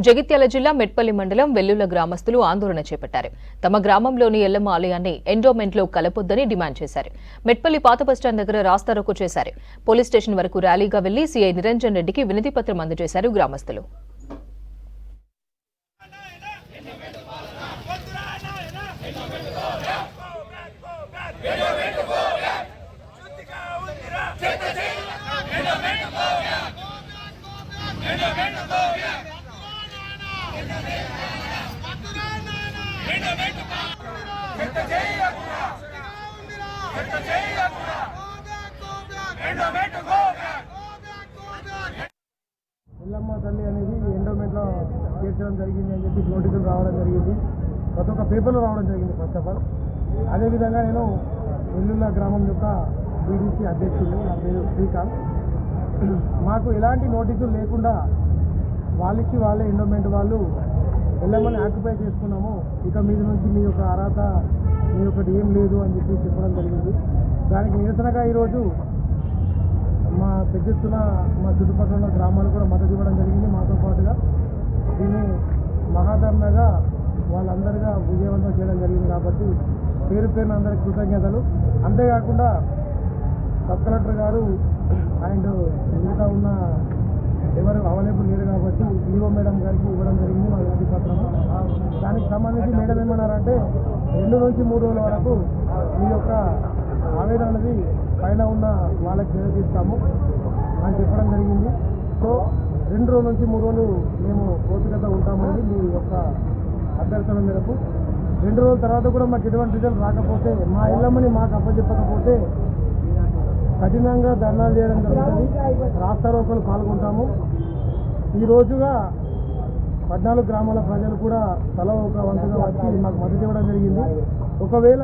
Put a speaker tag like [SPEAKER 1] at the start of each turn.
[SPEAKER 1] జగిత్యాల జిల్లా మెట్పల్లి మండలం వెల్లుల గ్రామస్తులు ఆందోళన చేపట్టారు. తమ గ్రామంలోని ఎల్లమ్మ ఆలయాన్ని ఎండోమెంట్లో కలపొద్దని డిమాండ్ చేశారు. మెట్పల్లి పాత బస్టాండ్ దగ్గర రాస్తారోకో చేశారు. పోలీస్ స్టేషన్ వరకు ర్యాలీగా వెళ్లి సీఐ నిరంజన్ రెడ్డికి వినతి పత్రం అందజేశారు గ్రామస్తులు.
[SPEAKER 2] ఎల్లమ్మ తల్లి అనేది ఎండోమెంట్లో చేర్చడం జరిగింది అని చెప్పి నోటీసులు రావడం జరిగింది. ప్రతి ఒక్క పేపర్లో రావడం జరిగింది. ఫస్ట్ ఆఫ్ ఆల్ అదేవిధంగా నేను వెల్లుల గ్రామం యొక్క బీడీసీ అధ్యక్షుడు, నా పేరు శ్రీకాంత్. మాకు ఎలాంటి నోటీసులు లేకుండా వాళ్ళిచ్చి వాళ్ళే ఎండోమెంట్ వాళ్ళు ఎల్లమ్మని ఆక్యుపై చేసుకున్నాము, ఇక మీద నుంచి మీ యొక్క అర్హత మీ ఒకటి ఏం లేదు అని చెప్పి చెప్పడం జరిగింది. దానికి నిరసనగా ఈరోజు మా పెద్ద ఎత్తున మా చుట్టుపక్కల ఉన్న గ్రామాలు కూడా మద్దతు ఇవ్వడం జరిగింది. మాతో పాటుగా దీన్ని మహాధర్మగా వాళ్ళందరిగా విజయవంతం చేయడం జరిగింది. కాబట్టి పేరు పేరున అందరికి కృతజ్ఞతలు. అంతేకాకుండా సబ్ కలెక్టర్ గారు అండ్ మిగతా ఉన్న ఎవరు అవైలబుల్ లేరు కాబట్టి ఈవో మేడం గారికి ఇవ్వడం జరిగింది మా వినతి పత్రము. దానికి సంబంధించి మేడం ఏమన్నారంటే 2 నుంచి 3 రోజుల వరకు మీ యొక్క ఆవేదన అనేది పైన ఉన్న వాళ్ళకి నివేదిస్తాము అని చెప్పడం జరిగింది. సో 2 రోజుల నుంచి 3 రోజులు మేము ఓపికతో ఉంటామని మీ యొక్క అభ్యర్థన మేరకు 2 రోజుల తర్వాత కూడా మాకు ఎటువంటి రిజల్ట్ రాకపోతే, మా ఎల్లమ్మని మాకు అప్పచెప్పకపోతే కఠినంగా ధర్నాలు చేయడం జరుగుతుంది. రాస్తారోకోలు పాల్గొంటాము. ఈ రోజుగా 14 గ్రామాల ప్రజలు కూడా తల ఒక వంతుగా వచ్చి మాకు మద్దతు ఇవ్వడం జరిగింది. ఒకవేళ